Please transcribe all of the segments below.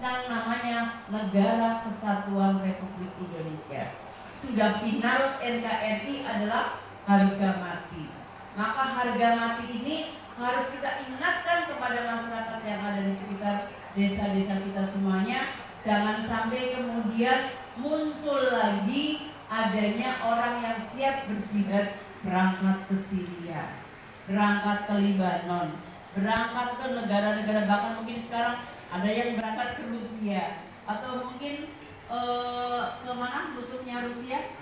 yang namanya Negara Kesatuan Republik Indonesia. Sudah final, NKRI adalah harga mati. Maka harga mati ini harus kita ingatkan kepada masyarakat yang ada di sekitar desa-desa kita semuanya. Jangan sampai kemudian muncul lagi adanya orang yang siap berjihad, berangkat ke Syria, berangkat ke Libanon, berangkat ke negara-negara, bahkan mungkin sekarang ada yang berangkat ke Rusia, atau mungkin kemana musuhnya Rusia?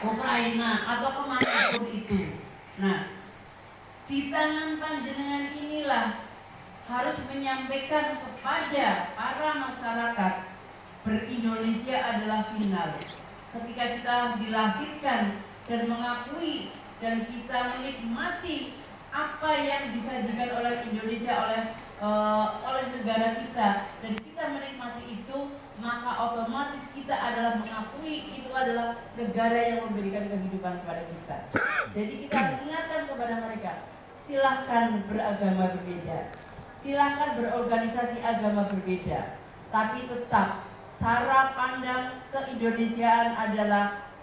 Ukraina, atau kemana pun itu. Nah, di tangan panjenengan inilah harus menyampaikan kepada para masyarakat, ber-Indonesia adalah final. Ketika kita dilahirkan dan mengakui dan kita menikmati apa yang disajikan oleh Indonesia, oleh negara kita, dan kita menikmati itu, maka otomatis kita adalah mengakui itu adalah negara yang memberikan kehidupan kepada kita. Jadi kita ingatkan kepada mereka, silahkan beragama berbeda, silahkan berorganisasi agama berbeda, tapi tetap cara pandang keindonesiaan adalah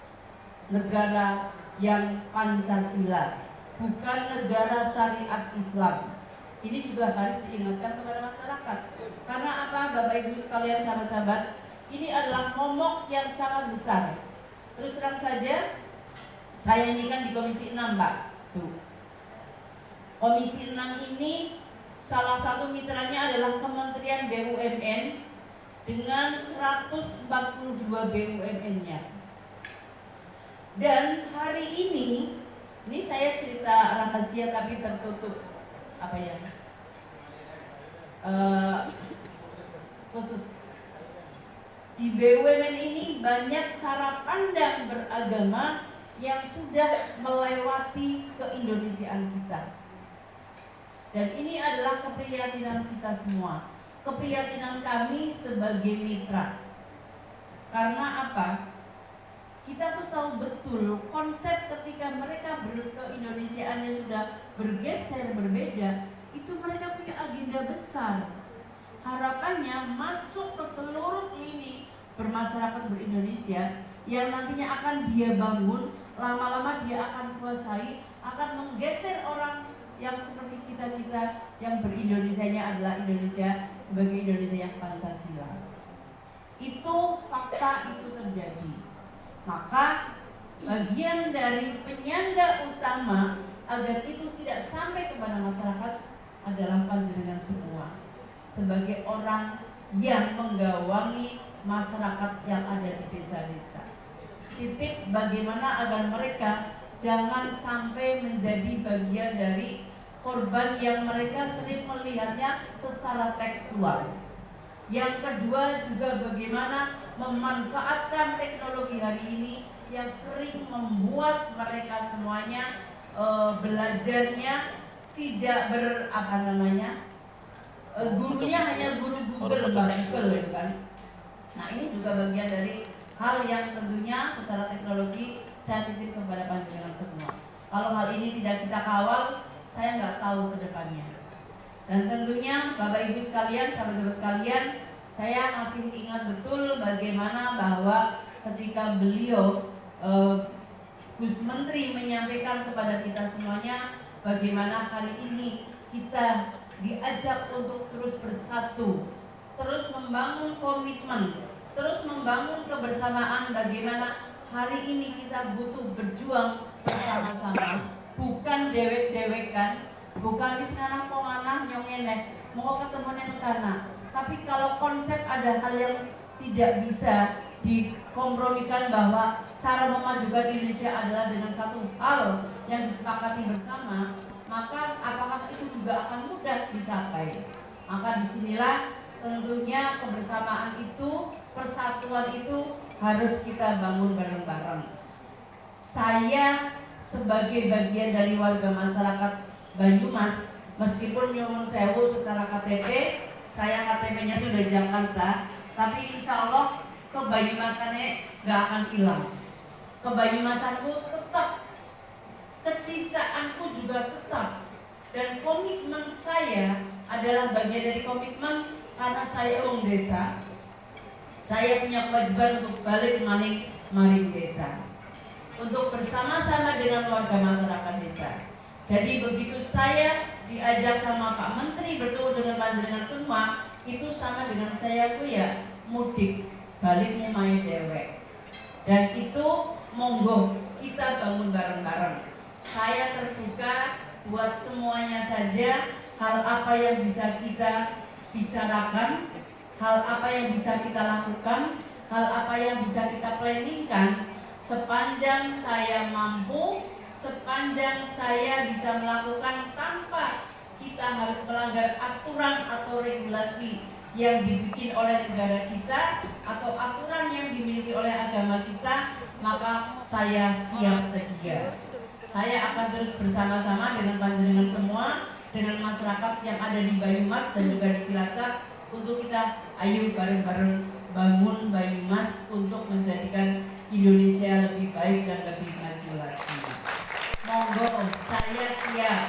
negara yang Pancasila, bukan negara syariat Islam. Ini juga harus diingatkan kepada masyarakat. Karena apa, Bapak Ibu sekalian, sahabat-sahabat, ini adalah momok yang sangat besar. Terus terang saja, saya ini kan di Komisi 6, Pak. Tuh. Komisi 6 ini salah satu mitranya adalah Kementerian BUMN dengan 142 BUMN-nya. Dan hari ini saya cerita rahasia tapi tertutup, khusus. Di BUMN ini banyak cara pandang beragama yang sudah melewati keindonesiaan kita. Dan ini adalah keprihatinan kita semua, keprihatinan kami sebagai mitra. Karena apa? Kita tuh tahu betul konsep ketika mereka keindonesiaannya sudah bergeser, berbeda, itu mereka punya agenda besar. Harapannya masuk ke seluruh lini bermasyarakat berindonesia yang nantinya akan dia bangun, lama-lama dia akan kuasai, akan menggeser orang yang seperti kita-kita yang berindonesianya adalah Indonesia sebagai Indonesia yang Pancasila. Itu fakta, itu terjadi. Maka bagian dari penyangga utama agar itu tidak sampai kepada masyarakat adalah panjenengan semua sebagai orang yang menggawangi masyarakat yang ada di desa-desa. Titik bagaimana agar mereka jangan sampai menjadi bagian dari korban yang mereka sering melihatnya secara tekstual. Yang kedua juga bagaimana memanfaatkan teknologi hari ini yang sering membuat mereka semuanya belajarnya tidak gurunya hanya guru Google, kan. Nah, ini juga bagian dari hal yang tentunya secara teknologi saya titip kepada panjenengan semua. Kalau hal ini tidak kita kawal, saya nggak tahu ke depannya. Dan tentunya Bapak Ibu sekalian, sahabat-sahabat sekalian, saya masih ingat betul bagaimana bahwa ketika beliau Gus Menteri menyampaikan kepada kita semuanya bagaimana hari ini kita diajak untuk terus bersatu, terus membangun komitmen, terus membangun kebersamaan. Bagaimana hari ini kita butuh berjuang bersama-sama, bukan dewek-dewekan, bukan isngana kongana nyongene mau ketemu neng kana. Tapi kalau konsep ada hal yang tidak bisa dikompromikan bahwa cara memajukan Indonesia adalah dengan satu hal yang disepakati bersama, maka apakah itu juga akan mudah dicapai? Maka disinilah tentunya kebersamaan itu, persatuan itu harus kita bangun bareng-bareng. Saya sebagai bagian dari warga masyarakat Banyumas, meskipun nyuwun sewu secara KTP, saya KTP-nya sudah Jakarta, tapi insya Allah keBanyumasannya gak akan hilang. KeBanyumasanku tetap, kecintaanku juga tetap, dan komitmen saya adalah bagian dari komitmen karena saya wong desa, saya punya kewajiban untuk balik maring desa, untuk bersama-sama dengan warga masyarakat desa. Jadi begitu saya diajak sama Pak Menteri bertemu dengan panjenengan semua, itu sama dengan saya ya mudik balik mumai dewek. Dan itu monggo kita bangun bareng-bareng. Saya terbuka buat semuanya saja, hal apa yang bisa kita bicarakan, hal apa yang bisa kita lakukan, hal apa yang bisa kita planningkan, sepanjang saya mampu, sepanjang saya bisa melakukan tanpa kita harus melanggar aturan atau regulasi yang dibikin oleh negara kita atau aturan yang dimiliki oleh agama kita, maka saya siap sedia. Saya akan terus bersama-sama dengan panjenengan semua, dengan masyarakat yang ada di Banyumas dan juga di Cilacap, untuk kita ayo bareng-bareng bangun Banyumas untuk menjadikan Indonesia lebih baik dan lebih maju lagi. Monggo, saya siap.